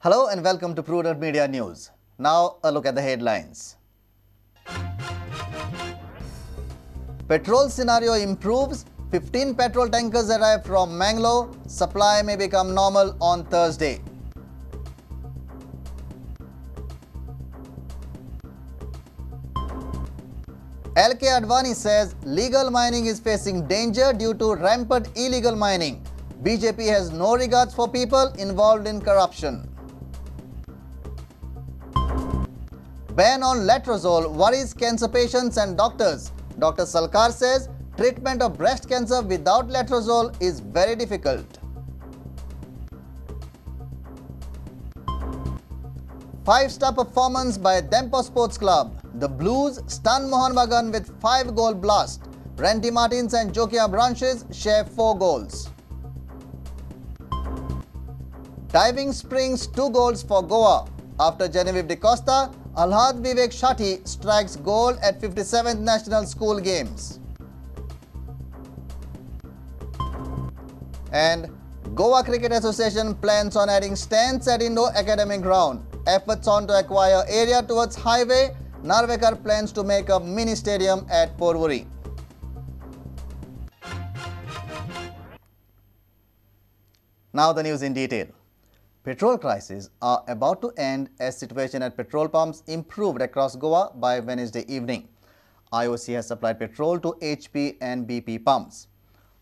Hello and welcome to Prudent Media News. Now a look at the headlines. Petrol scenario improves. 15 petrol tankers arrive from Mangalore. Supply may become normal on Thursday. LK Advani says legal mining is facing danger due to rampant illegal mining. BJP has no regards for people involved in corruption. Ban on Letrozole worries cancer patients and doctors. Dr. Salkar says treatment of breast cancer without Letrozole is very difficult. Five-star performance by Dempo Sports Club. The Blues stun Mohan Bagan with 5-goal blast. Randy Martins and Jokia Branches share 4 goals. Diving springs 2 goals for Goa. After Genevieve de Costa, Alhad Vivek Shati strikes goal at 57th National School Games. And Goa Cricket Association plans on adding stands at Indo Academic Ground. Efforts on to acquire area towards highway. Narvekar plans to make a mini stadium at Porvorim. Now the news in detail. Petrol prices are about to end as situation at petrol pumps improved across Goa by Wednesday evening. IOC has supplied petrol to HP and BP pumps.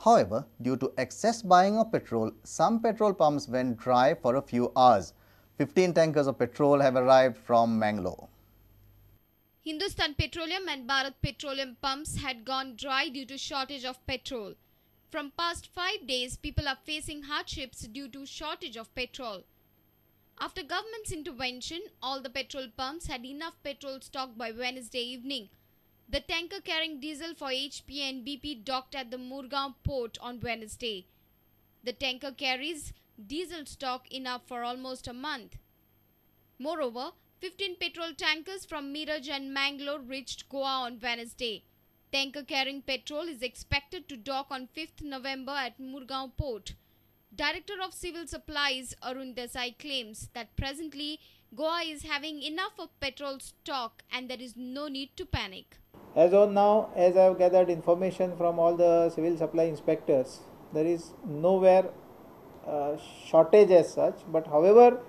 However, due to excess buying of petrol, some petrol pumps went dry for a few hours. 15 tankers of petrol have arrived from Mangalore. Hindustan Petroleum and Bharat Petroleum pumps had gone dry due to shortage of petrol. From past 5 days, people are facing hardships due to shortage of petrol. After government's intervention, all the petrol pumps had enough petrol stock by Wednesday evening. The tanker carrying diesel for HP and BP docked at the Murgaon port on Wednesday. The tanker carries diesel stock enough for almost a month. Moreover, 15 petrol tankers from Miraj and Mangalore reached Goa on Wednesday. Tanker carrying petrol is expected to dock on 5th November at Murgaon port. Director of Civil Supplies Arun Desai claims that presently Goa is having enough of petrol stock and there is no need to panic. As on now, as I have gathered information from all the civil supply inspectors, there is nowhere shortage as such, but however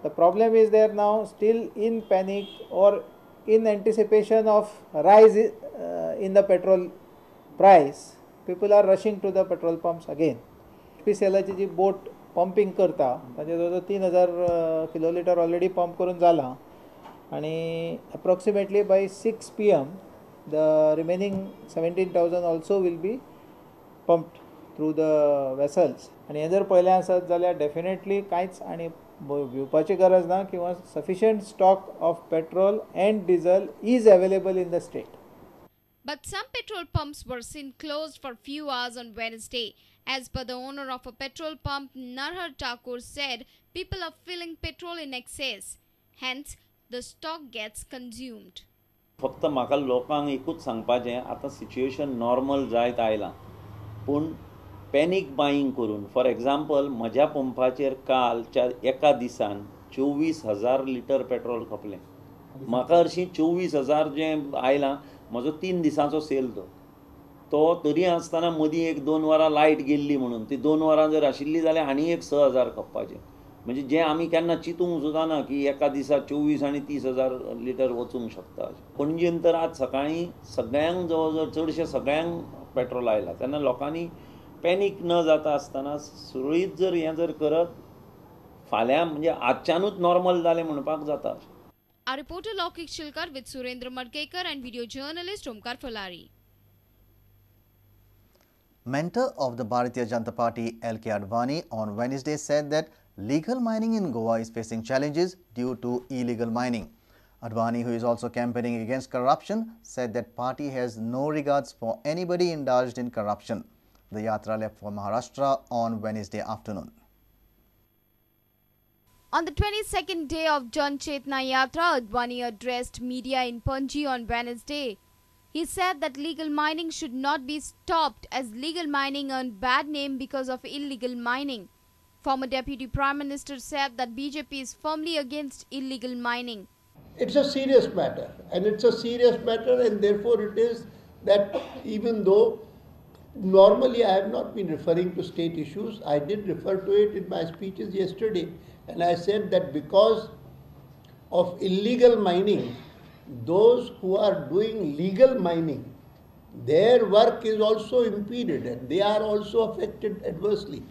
the problem is there now still in panic or in anticipation of rise in the petrol price. People are rushing to the petrol pumps again. PCLची जी boat pumping करता ताजे जवळ 3000 किलोलिटर already pump करून जाला आणि approximately bye 6 PM the remaining 17,000 also will be pumped through the vessels. आणि हे जर पळयलें आसत जाल्यार डेफिनेटली कांयच आणि भिवपाची गरज ना किंवा sufficient stock of petrol and diesel is available in the state. But some petrol pumps were seen closed for few hours on Wednesday. As per the owner of a petrol pump, Narhar Thakur said people are filling petrol in excess. Hence, the stock gets consumed. फक्त म्हाका लोकांक एकूच सांगपाचें आता situation normal जायत आयला पूण panic buying करून फॉर एग्जांपल म्हज्या पंपाचेर कालच्या एका दिसान 24,000 लिटर पेट्रोल खपलें म्हाका हरशीं 24,000 जें आयलां म्हजो 3 दिसांचो सेल तो तरी आसतना मदीं 1-2 वरां लायट गेल्ली म्हणून ती 2 वरां जर आशिल्ली जाल्यार आनी एक 6,000 खपपाचें म्हणजे जें आमी केन्ना चिंतूंक सुद्दां ना की एका दिसाक 24 आनी 30,000 लिटर वचूंक शकता. पणजेन तर आज सकाळीं सगळ्यांक जवळ जवळ चडशे सगळ्यांक पेट्रोल आयला तेन्ना लोकांनी पॅनीक न जाता आसतना सुरळीत जर हें जर करत फाल्यां म्हणजे आजच्यानूच नॉर्मल जालें म्हणपाक जाता. Our reporter Lokik Shilkar with Surendra Madkekar and video journalist Omkar Falari. Mentor of the Bharatiya Janata Party L.K. Advani on Wednesday said that legal mining in Goa is facing challenges due to illegal mining. Advani, who is also campaigning against corruption, said that party has no regards for anybody indulged in corruption. The yatra left for Maharashtra on Wednesday afternoon. On the 22nd day of Jan Chetna Yatra, Advani addressed media in Panji on Wednesday. He said that legal mining should not be stopped as legal mining earned bad name because of illegal mining. Former Deputy Prime Minister said that BJP is firmly against illegal mining. It's a serious matter, and therefore it is that even though normally I have not been referring to state issues, I did refer to it in my speeches yesterday, and I said that because of illegal mining, those who are doing legal mining, their work is also impeded and they are also affected adversely.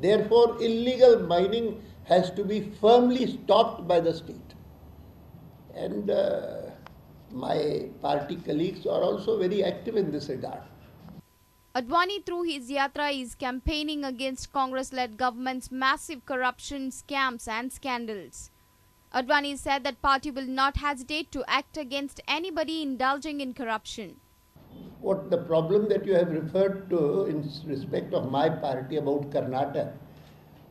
Therefore, illegal mining has to be firmly stopped by the state. And my party colleagues are also very active in this regard. Advani, through his yatra, is campaigning against Congress-led government's massive corruption scams and scandals. Advani said that party will not hesitate to act against anybody indulging in corruption. What the problem that you have referred to in respect of my party about Karnataka,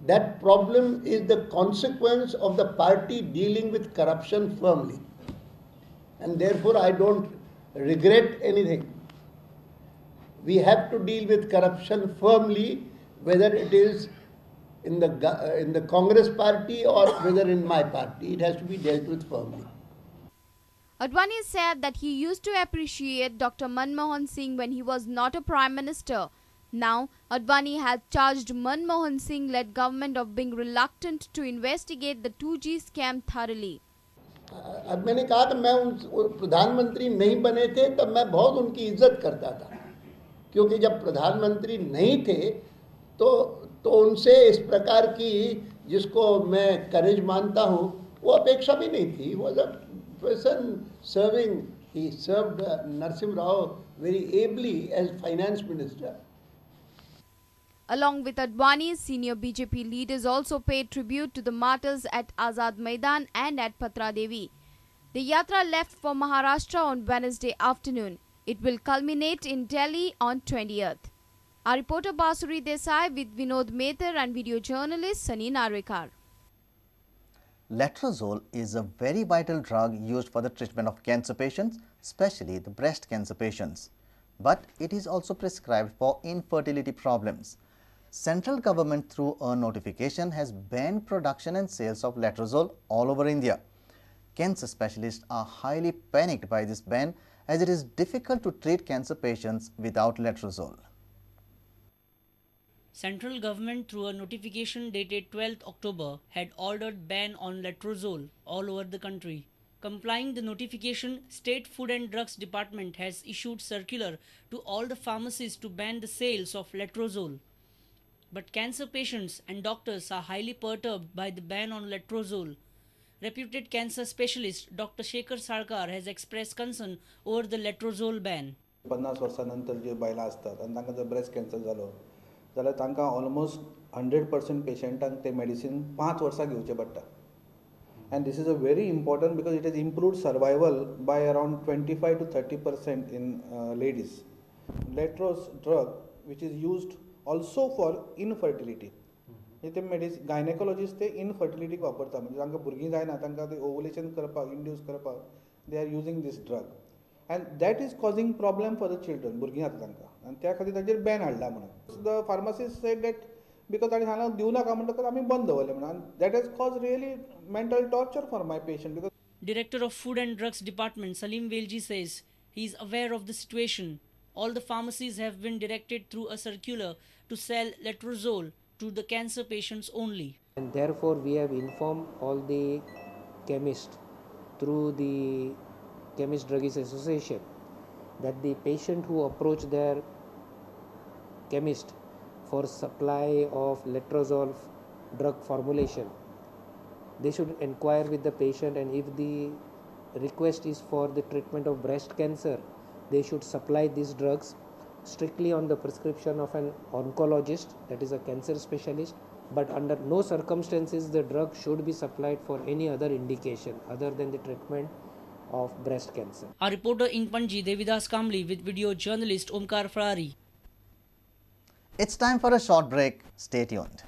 that problem is the consequence of the party dealing with corruption firmly. And therefore I don't regret anything. We have to deal with corruption firmly, whether it is in the Congress party or whether in my party. It has to be dealt with firmly. Advani said that he used to appreciate Dr. Manmohan Singh when he was not a Prime Minister. Now, Advani has charged Manmohan Singh-led government of being reluctant to investigate the 2G scam thoroughly. अब मैंने कहा कि मैं उन प्रधानमंत्री नहीं बने थे तब मैं बहुत उनकी इज्जत करता था, क्योंकि जब प्रधानमंत्री नहीं थे तो उनसे इस प्रकार की जिसको मैं करेज मानता हूँ वो अपेक्षा भी नहीं थी. वो person serving, he served Narasimha Rao very ably as finance minister. Along with Advani, senior BJP leaders also paid tribute to the martyrs at Azad Maidan and at Patra Devi. The yatra left for Maharashtra on Wednesday afternoon. It will culminate in Delhi on 20th. Our reporter Basuri Desai with Vinod Mehtar and video journalist Sunny Narwekar. Letrozole is a very vital drug used for the treatment of cancer patients, especially the breast cancer patients. But it is also prescribed for infertility problems. Central government through a notification has banned production and sales of Letrozole all over India. Cancer specialists are highly panicked by this ban as it is difficult to treat cancer patients without Letrozole. Central government through a notification dated 12th October had ordered ban on Letrozole all over the country. Complying the notification, State Food and Drugs Department has issued circular to all the pharmacies to ban the sales of Letrozole. But cancer patients and doctors are highly perturbed by the ban on Letrozole. Reputed cancer specialist Dr. Shekhar Sarkar has expressed concern over the Letrozole ban. 50 वर्षानंतर जे बायलां असतात आणि तांकां जर breast cancer जालो जाल्यार तांकां almost 100% पेशंटांक ते मेडिसीन 5 वर्सां घेवचें पडटा. And this is a very important because it has improved survival by around 25 to 30% in ladies. Letrozole drug, which is used also for infertility. ते गायनेकोलॉजिस्ट ते इनफर्टिलिटीक वापरता, म्हणजे तांकां भुरगीं जायना तांकां ते ओव्युलेशन करपाक इंड्यूस करपाक they are using this drug and that is causing problem for the children. भुरगीं जाता तांकां आनी त्या खातीर ताचेर बॅन हाडला म्हणून. The pharmacist said that because ताणें सांगलें दिवं नाका म्हणटकच आमी बंद दवरलें म्हणून. That has cause really mental torture for my patient. Because Director of Food and Drugs Department Salim Velji says he is aware of the situation. All the pharmacies have been directed through a circular to sell Letrozole to the cancer patients only. And therefore we have informed all the chemists through the Chemist Druggist Association that the patient who approach their chemist for supply of Letrozole drug formulation, they should inquire with the patient, and if the request is for the treatment of breast cancer, they should supply these drugs strictly on the prescription of an oncologist, that is a cancer specialist, but under no circumstances the drug should be supplied for any other indication other than the treatment of breast cancer. Our reporter in Panji, Devidas Kamli, with video journalist Omkar Farari. It's time for a short break. Stay tuned.